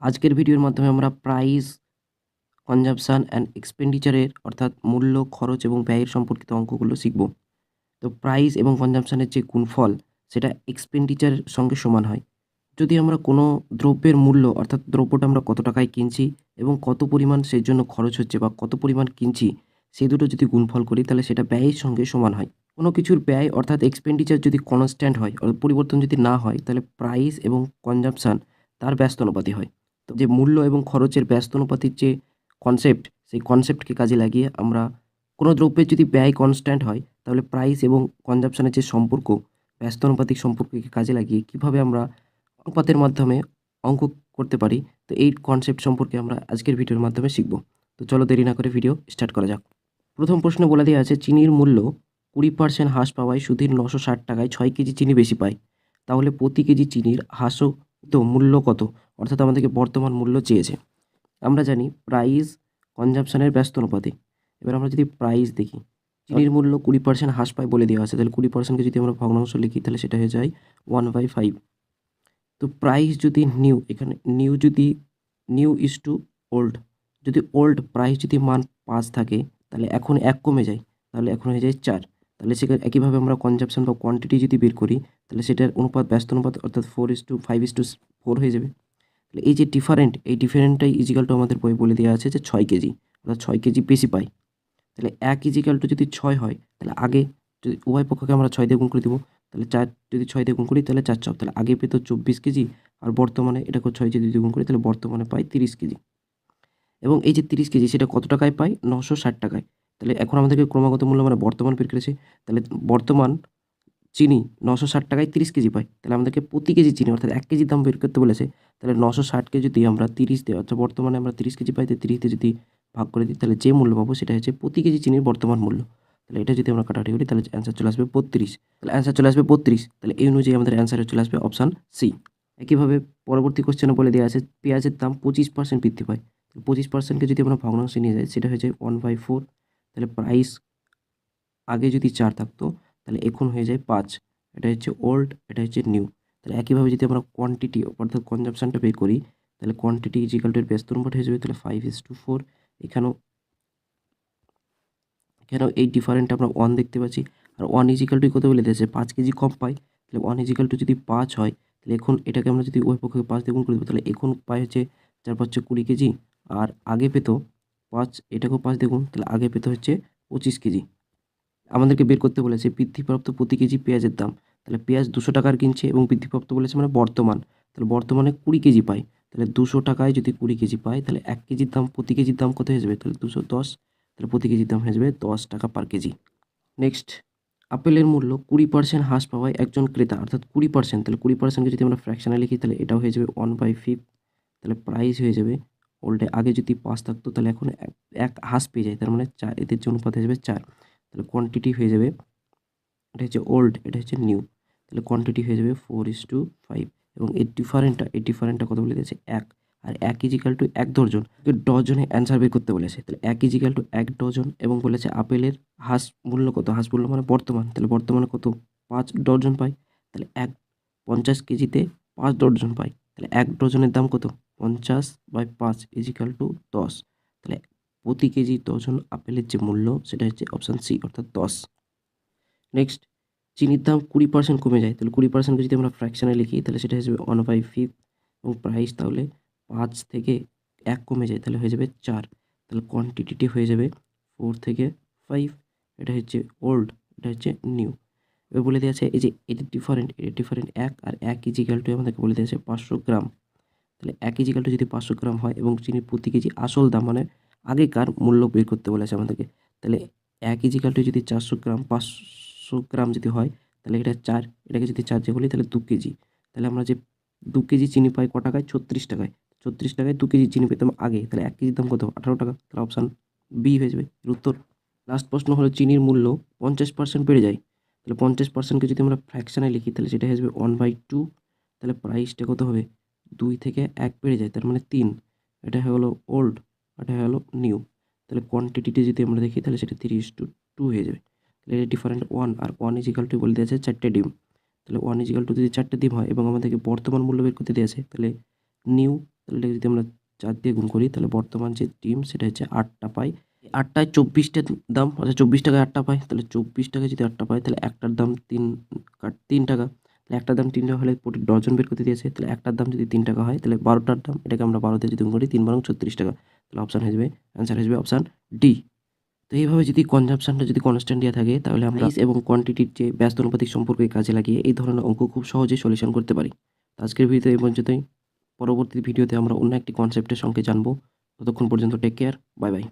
আজকের ভিডিওর মাধ্যমে আমরা প্রাইস, কনজাম্পশন অ্যান্ড এক্সপেন্ডিচারের অর্থাৎ মূল্য, খরচ এবং ব্যয়ের সম্পর্কিত অঙ্কগুলো শিখব। তো প্রাইস এবং কনজাম্পশনের যে গুণফল সেটা এক্সপেন্ডিচারের সঙ্গে সমান হয়। যদি আমরা কোনো দ্রব্যের মূল্য অর্থাৎ দ্রব্যটা আমরা কত টাকায় কিনছি এবং কত পরিমাণ সেই জন্য খরচ হচ্ছে বা কত পরিমাণ কিনছি সেই দুটো যদি গুণফল করি তাহলে সেটা ব্যয়ের সঙ্গে সমান হয়। কোনো কিছুর ব্যয় অর্থাৎ এক্সপেন্ডিচার যদি কনস্ট্যান্ট হয় পরিবর্তন যদি না হয় তাহলে প্রাইস এবং কনজাম্পশন তার ব্যস্তানুপাতি হয়। তো যে মূল্য এবং খরচের ব্যস্তানুপাতির যে কনসেপ্ট সেই কনসেপ্টকে কাজে লাগিয়ে আমরা কোনো দ্রব্যের যদি ব্যয় কনস্ট্যান্ট হয় তাহলে প্রাইস এবং কনজাম্পশনের যে সম্পর্ক ব্যস্তানুপাতিক সম্পর্ককে কাজে লাগিয়ে কিভাবে আমরা অনুপাতের মাধ্যমে অঙ্ক করতে পারি, তো এই কনসেপ্ট সম্পর্কে আমরা আজকের ভিডিওর মাধ্যমে শিখব। তো চলো দেরি না করে ভিডিও স্টার্ট করা যাক। প্রথম প্রশ্নে বলে দেওয়া আছে চিনির মূল্য 20% হ্রাস পাওয়ায় সুধীর 960 টাকায় 6 কেজি চিনি বেশি পায়। তাহলে প্রতি কেজি চিনির হ্রাসিত মূল্য কত? অর্থাৎ আমাদেরকে বর্তমান মূল্য চেয়েছে। আমরা জানি প্রাইস কনজাম্পশনের ব্যস্তানুপাতিক। এবার আমরা যদি প্রাইস দেখি, চিনির মূল্য 20% হ্রাস পায় বলে দেওয়া আছে, তাহলে 20%কে যদি আমরা ভগ্নাংশ লিখি তাহলে সেটা হয়ে যায় 1/5। তো প্রাইস যদি নিউ, এখানে নিউ যদি নিউ ইজ টু ওল্ড, যদি ওল্ড প্রাইস যদি মান 5 থাকে তাহলে এখন 1 কমে যায়, তাহলে এখন হয়ে যায় 4। তাহলে সেখানে একইভাবে আমরা কনজাম্পশন বা কোয়ান্টিটি যদি বের করি তাহলে সেটার অনুপাত ব্যস্ত অনুপাত অর্থাৎ 4:5:4 হয়ে যাবে। তাহলে এই যে ডিফারেন্ট, এই ডিফারেন্টটাই ইজিক্যাল টু আমাদের বই বলে দেওয়া আছে যে 6 কেজি, অর্থাৎ 6 কেজি বেশি পাই। তাহলে 1 ইজিক্যাল টু যদি 6 হয় তাহলে আগে যদি উভয় পক্ষকে আমরা 6 দিয়ে গুণ করে দেবো, তাহলে 4 যদি 6 দিয়ে গুণ করি তাহলে 4 ছক, তাহলে আগে পেত 24 কেজি আর বর্তমানে এটাকে 6 দিয়ে যদি গুণ করি তাহলে বর্তমানে পাই 30 কেজি। এবং এই যে 30 কেজি সেটা কত টাকায় পাই? 960 টাকায়। তাহলে এখন আমাদেরকে ক্রমাগত মূল্য মানে বর্তমান বের করেছে। তাহলে বর্তমান চিনি 960 টাকায় 30 কেজি পাই। তাহলে আমাদেরকে প্রতি কেজি চিনি অর্থাৎ 1 কেজির দাম বের করতে বলেছে। তাহলে 960কে যদি আমরা 30 দিয়ে, অর্থাৎ বর্তমানে আমরা 30 কেজি পাই, তাই 30 দিয়ে যদি ভাগ করে দিই তাহলে যে মূল্য পাবো সেটা হচ্ছে প্রতি কেজি চিনির বর্তমান মূল্য। তাহলে এটা যদি আমরা কাটাকাটি করি তাহলে অ্যান্সার চলে আসবে 32। তাহলে অ্যান্সার চলে আসবে 32। তাহলে এই অনুযায়ী আমাদের অ্যান্সারে চলে আসবে অপশান সি। একইভাবে পরবর্তী কোশ্চেনে বলে দেওয়া আছে পেঁয়াজের দাম 25% বৃদ্ধি পায়। 25%কে যদি আমরা ভগ্নাংশে নিয়ে যাই সেটা হয়ে যায় 1/4। তাহলে প্রাইস আগে যদি 4 থাকতো তাহলে এখন হয়ে যায় 5। এটা হচ্ছে ওল্ড, এটা হচ্ছে নিউ। তাহলে একইভাবে যদি আমরা কোয়ান্টিটি অর্থাৎ কনজাম্পশনটা বের করি তাহলে কোয়ান্টিটি ইজিক্যাল টু এর ব্যস্ত অনুপাত হয়ে যাবে, তাহলে 5:4। এখানেও এখানেও এই ডিফারেন্ট আমরা 1 দেখতে পাচ্ছি। আর 1 ইজিক্যাল টু কত বলে দিয়েছে? 5 কেজি কম পাই। তাহলে 1 ইজিক্যাল টু যদি 5 হয় তাহলে এখন এটাকে আমরা যদি উভয় পক্ষকে 5 দিয়ে গুণ করে দেবো তাহলে এখন পাই হচ্ছে 4×5 = 20 কেজি। আর আগে পেত 5, এটাকেও 5 দিয়ে গুণ, তাহলে আগে পেত হচ্ছে 25 কেজি। আমাদেরকে বের করতে বলেছে বৃদ্ধিপ্রাপ্ত প্রতি কেজি পেঁয়াজের দাম। তাহলে পেঁয়াজ 200 টাকার কিনছে এবং বৃদ্ধিপ্রাপ্ত বলেছে মানে বর্তমান। তাহলে বর্তমানে 20 কেজি পাই। তাহলে 200 টাকায় যদি 20 কেজি পাই তাহলে 1 কেজির দাম, প্রতি কেজির দাম কত হয়ে যাবে? তাহলে 210। তাহলে প্রতি কেজির দাম হয়ে যাবে 10 টাকা পার কেজি। নেক্সট, আপেলের মূল্য 20% হ্রাস পাওয়ায় একজন ক্রেতা, অর্থাৎ 20%, তাহলে 20%কে যদি আমরা ফ্র্যাকশনে লিখি তাহলে এটাও হয়ে যাবে 1/5। তাহলে প্রাইস হয়ে যাবে ওল্ডে আগে যদি 5 থাকতো তাহলে এখন 1 হ্রাস পেয়ে যায়, তার মানে 4, এদের যে অনুপাত হয়ে যাবে 4। তাহলে কোয়ান্টিটি হয়ে যাবে, এটা হচ্ছে ওল্ড, এটা হচ্ছে নিউ। তাহলে কোয়ান্টিটি হয়ে যাবে 4:5 এবং এই ডিফারেন্টটা কত বলে দিয়েছে? 1। আর 1 ইজিক্যাল টু 1 ডজন। ডজনে অ্যান্সার বের করতে বলেছে। তাহলে 1 ইজিক্যাল টু 1 ডজন এবং বলেছে আপেলের হ্রাস মূল্য কত? হ্রাস মূল্য মানে বর্তমান। তাহলে বর্তমানে কত? 5 ডজন পাই। তাহলে 50 কেজিতে 5 ডজন পাই। তাহলে 1 ডজনের দাম কত? 50/5 ইজিক্যাল টু 10। তাহলে প্রতি কেজি ডজন আপেলের যে মূল্য সেটা হচ্ছে অপশান সি, অর্থাৎ 10। নেক্সট, চিনির দাম 20% কমে যায়। তাহলে 20%কে যদি আমরা ফ্র্যাকশনে লিখি তাহলে সেটা হয়ে যাবে 1/5 এবং প্রাইস তাহলে 5 থেকে 1 কমে যায় তাহলে হয়ে যাবে 4। তাহলে কোয়ান্টিটিটি হয়ে যাবে 4 থেকে 5। এটা হচ্ছে ওল্ড, এটা হচ্ছে নিউ। এবার বলে দেওয়া আছে এই যে এটা ডিফারেন্ট, 1 আর 1 ইজিক্যাল টু আমাদেরকে বলে দেওয়া আছে 500 গ্রাম। তাহলে 1 ইজিক্যাল টু যদি 500 গ্রাম হয় এবং চিনির প্রতি কেজি আসল দাম মানে আগেকার মূল্য বের করতে বলেছে আমাদেরকে। তাহলে 1 ইজিক্যাল টু যদি 400 গ্রাম, 500 গ্রাম যদি হয় তাহলে এটা 4, এটাকে যদি 4 দিয়ে বলি তাহলে 2 কেজি। তাহলে আমরা যে 2 কেজি চিনি পাই ক টাকায়? 36 টাকায়। 36 টাকায় 2 কেজি চিনি পেতাম আগে। তাহলে 1 কেজির দাম কত? 18 টাকা। তাহলে অপশান বি হয়ে যাবে এর উত্তর। লাস্ট প্রশ্ন হলো চিনির মূল্য 50% বেড়ে যায়। তাহলে 50%কে যদি আমরা ফ্র্যাকশনে লিখি তাহলে সেটা হয়ে যাবে 1/2। তাহলে প্রাইসটা কত হবে? 2 থেকে 1 বেড়ে যায়, তার মানে 3। এটা হয়ে গেলো ওল্ড, এটা হয়ে গেলো নিউ। তাহলে কোয়ান্টিটিটি যদি আমরা দেখি তাহলে সেটা 3:2 হয়ে যাবে। তাহলে এটা ডিফারেন্ট 1 আর 1 ইজিক্যাল টু বলে দিয়েছে 4টে ডিম। তাহলে 1 ইজিক্যাল টু যদি 4টে ডিম হয় এবং আমাদেরকে বর্তমান মূল্য বের করতে দিয়েছে তাহলে নিউ তাহলে এটাকে যদি আমরা 4 দিয়ে গুণ করি তাহলে বর্তমান যে ডিম সেটা হচ্ছে 8টা পাই। 8টায় 24টা দাম, অর্থাৎ 24 টাকায় 8টা পাই। তাহলে 24 টাকায় যদি 8টা পাই তাহলে একটার দাম 3 টাকা। তাহলে একটার দাম 3 টাকা হলে প্রতি ডজন বের করতে দিয়েছে। তাহলে একটার দাম যদি 3 টাকা হয় তাহলে 12টার দাম, এটাকে আমরা 12 দিয়ে যদি গুণ করি 3 বারং 36 টাকা। তাহলে অপশন হয়ে যাবে, অ্যান্সার হয়ে যাবে অপশন ডি। তো এইভাবে যদি কনজাম্পশনটা যদি কনস্ট্যান্ট দেওয়া থাকে তাহলে আমরা প্রাইস এবং কোয়ান্টিটির যে ব্যস্ত অনুপাতিক সম্পর্ককে কাজে লাগিয়ে এই ধরনের অঙ্ক খুব সহজেই সলিউশন করতে পারি। তো আজকের ভিডিওতে এই পর্যন্তই। পরবর্তী ভিডিওতে আমরা অন্য একটি কনসেপ্টের সঙ্গে জানবো। ততক্ষণ পর্যন্ত টেক কেয়ার, বাই বাই।